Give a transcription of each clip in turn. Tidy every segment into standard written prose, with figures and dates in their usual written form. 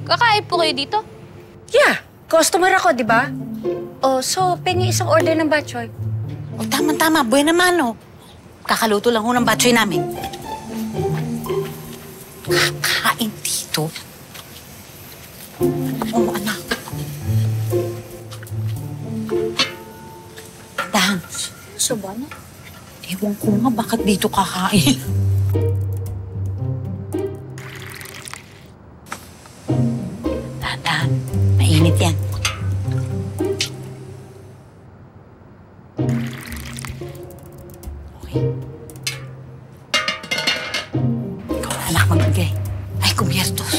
Kakain po kayo dito? Yeah, customer ako, di ba? Oh, so, pengi isang order ng batchoy. O, tama-tama. Buena mano. Kakaluto lang ho ng batchoy namin. Kakain dito? Oo, anak. Dahan. So ba na? Ewan ko nga, bakit dito kakain? Dahan, mainit yan. Okay. Ikaw na anak magbigay. Ay, kubyertos.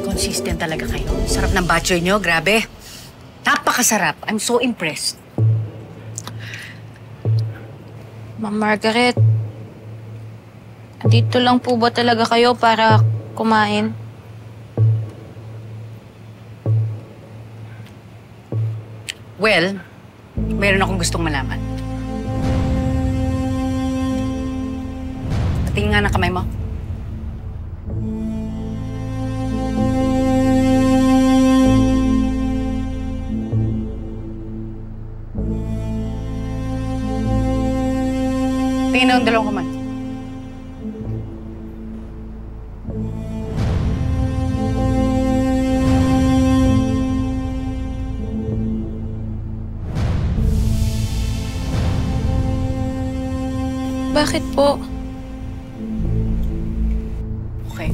Consistent talaga kayo. Sarap ng batchoy nyo, grabe. Napakasarap. I'm so impressed. Ma'am Margaret, dito lang po ba talaga kayo para kumain? Well, mayroon akong gustong malaman. Patingin nga ng kamay mo. Tingin na ang dalawang kamay. Bakit po? Okay.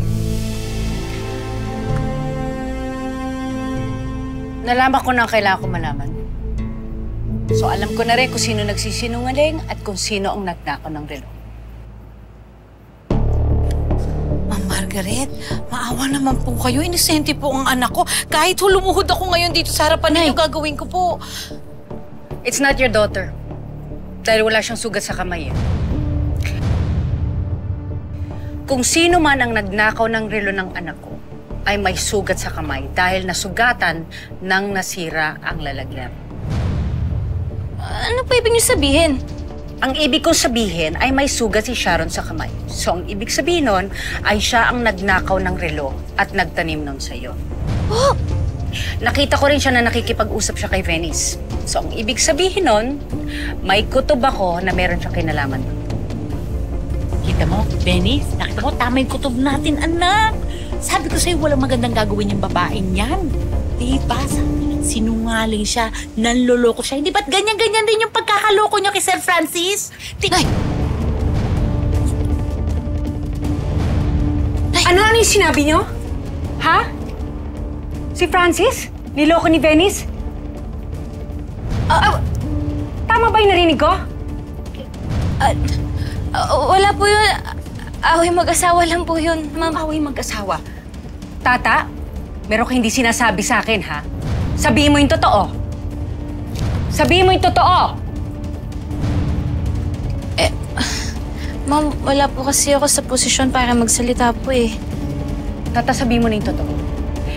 Nalaman ko na ang kailangan ko malaman. So alam ko na rin kung sino nagsisinungaling at kung sino ang nagnakaw ng relo. Ma'am Margaret, maawa naman po kayo. Inosente po ang anak ko. Kahit lumuhod ako ngayon dito sa harapan ninyo, gagawin ko po. It's not your daughter. Dahil wala siyang sugat sa kamay. Kung sino man ang nagnakaw ng relo ng anak ko, ay may sugat sa kamay dahil nasugatan ng nasira ang lalagyan. Ano pa ibig niyo sabihin? Ang ibig kong sabihin ay may sugat si Sharon sa kamay. So ang ibig sabihin nun ay siya ang nagnakaw ng relo at nagtanim nun sa'yo. Oh! Nakita ko rin siya na nakikipag-usap siya kay Venice. So ang ibig sabihin nun, may kutob ako na meron siyang kinalaman. Kita mo, Venice, nakita mo, tama yung kutob natin, anak. Sabi ko sa'yo, walang magandang gagawin yung babaeng yan. Diba? Sinungaling siya, nanloloko siya. Hindi ba't ganyan-ganyan din yung pagkakaloko niyo kay Sir Francis? Nay! Ano yung sinabi niyo? Ha? Si Francis? Niloko ni Venice? Tama ba yung narinig ko? Wala po yun. Away mag-asawa lang po yun, ma'am. Away mag-asawa. Tata, meron ka hindi sinasabi sa akin, ha? Sabihin mo yung totoo. Sabihin mo yung totoo! Ma'am, wala po kasi ako sa posisyon para magsalita po eh. Tata, sabihin mo na yung totoo.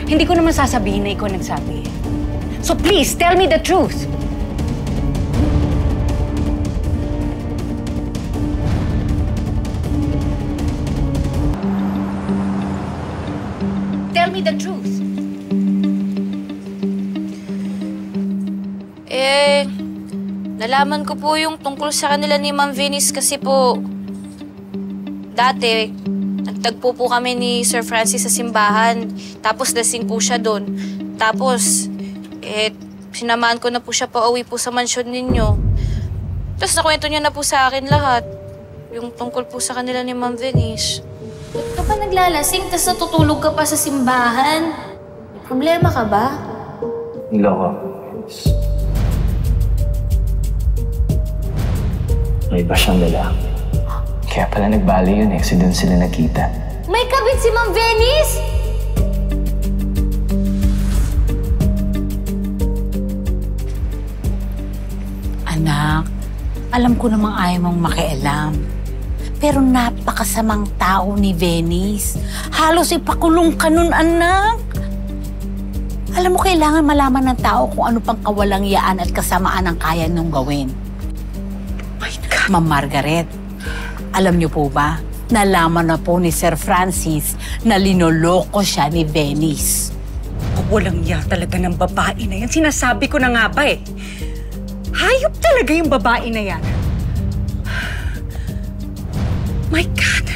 Hindi ko naman sasabihin na ikaw nagsabi. So please, tell me the truth. Tell me the truth. Nalaman ko po yung tungkol sa kanila ni Ma'am Venice kasi po, dati, nagtagpo po kami ni Sir Francis sa simbahan. Tapos lasing po siya doon. Tapos, sinamaan ko na po siya pauwi po sa mansyon ninyo. Tapos nakwento niya na po sa akin lahat. Yung tungkol po sa kanila ni Ma'am Venice. Ba't ka pa naglalasing, tapos natutulog ka pa sa simbahan? May problema ka ba? Niloko. May iba siyang lalaki. Kaya pala nagbali yun kasi doon sila nakita. May kabit si Ma'am Venice! Anak. Alam ko namang ayaw mong makialam. Pero napakasamang tao ni Venice. Halos ipakulong ka nun, anak. Alam mo, kailangan malaman ng tao kung ano pang kawalangyaan at kasamaan ang kaya nung gawin. My God! Ma'am Margaret, alam niyo po ba, nalaman na po ni Sir Francis na linoloko siya ni Venice. Walang ya talaga ng babae na yan. Sinasabi ko na nga ba eh. Hayop talaga yung babae na yan. My God!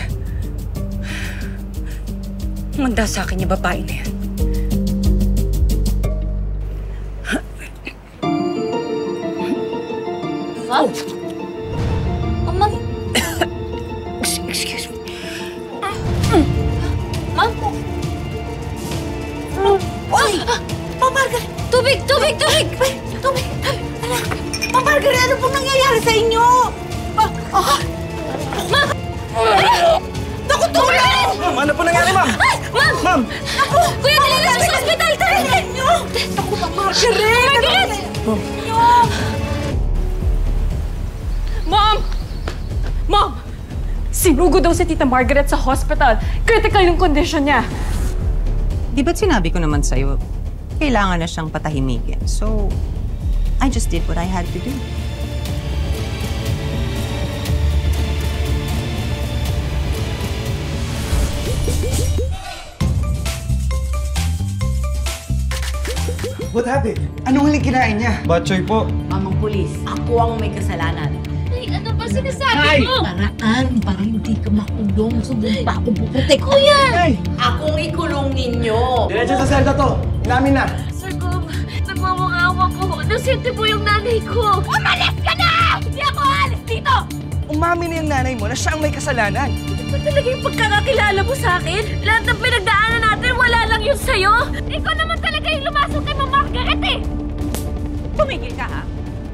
Manda sa akin yung babae na yan. Ma'am? Oh, ma'am. Excuse me. Ma'am? Uy! Ma'am Margaret! Tubig! Tubig! Tubig! Tubig! Anak! Ma'am Margaret, ano pong nangyayari sa inyo? Ma'am! Naku, tulong! Ma'am, ano po nangyari, ma'am? Ma'am! Ma'am! Kuya, dali lang sa ospital! Dali! Naku, Ma'am Margaret! Mom! Mom! Sinugo daw si Tita Margaret sa hospital. Critical yung condition niya. Di ba't sinabi ko naman sa'yo, kailangan na siyang patahimikin. So, I just did what I had to do. What happened? Anong huling kinain niya? Batchoy po. Mamang pulis, ako ang may kasalanan. Ay, ano ba sinasabi mo? Paraan para hindi ka makulong. Subong pa ako puputik. Kuya! Ay! Akong ikulong ninyo. Diretso sa selda to. Namin na. Sir Gov, nagmamangawa ko. Nasente po yung nanay ko. Umalis ka na! Hindi ako alis dito! Umamin na yung nanay mo na siya ang may kasalanan. Ito ba talaga yung pagkakakilala mo sa akin? Lahat ng pinagdaanan natin, wala lang yun sa'yo? Ikaw naman talaga yung lumasok kay Mama Margaret eh! Tumigil ka, ha?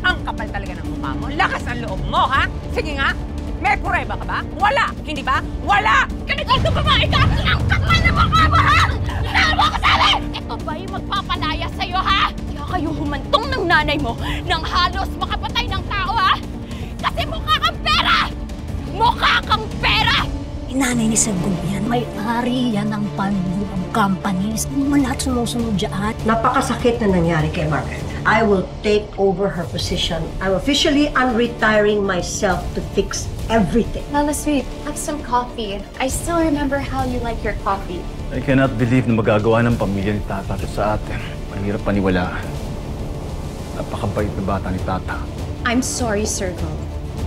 Ang kapal talaga ng mukha mo. Lakas ang loob mo, ha? Sige nga. May prueba ka ba? Wala. Hindi ba? Wala! Ganito itong babae ka! Ang kapal na mukha mo, ha? Saan mo ako sabi? Ito ba yung magpapalaya sa'yo, ha? Kaya kayo humantong ng nanay mo nang halos makapatay ng tao, ha? Kasi mukha kang pera! Mukha kang pera! Inanay ni Sagong yan. May-ari yan ng panbuang companies. Hindi mo lahat sumusunod dyan. Napakasakit na nangyari kay Margaret. I will take over her position. I'm officially unretiring myself to fix everything. Mama Sweet, have some coffee. I still remember how you like your coffee. I cannot believe na magagawa ng pamilya ni Tata to sa atin. Mahirap paniwalaan. Napakabait na bata ni Tata. I'm sorry, Sir Gov.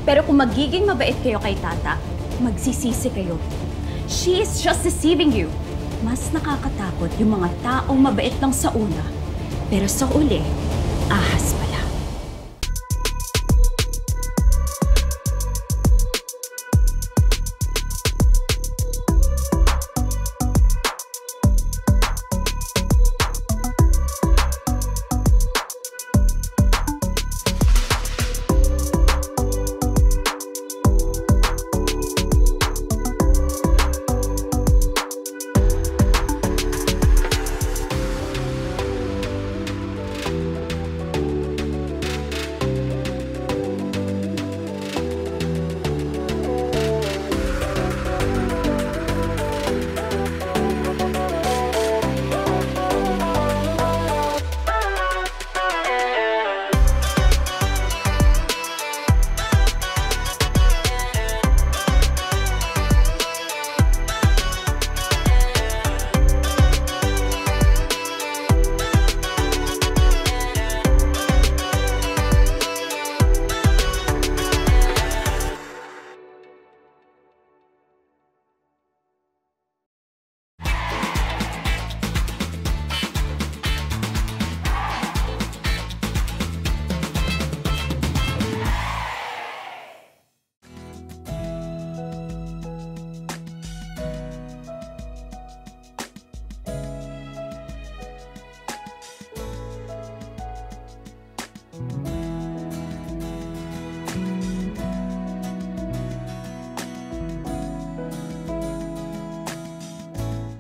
Pero kung magiging mabait kayo kay Tata, magsisisi kayo. She is just deceiving you. Mas nakakatakot yung mga taong mabait lang sa una, pero sa uli, ahas pa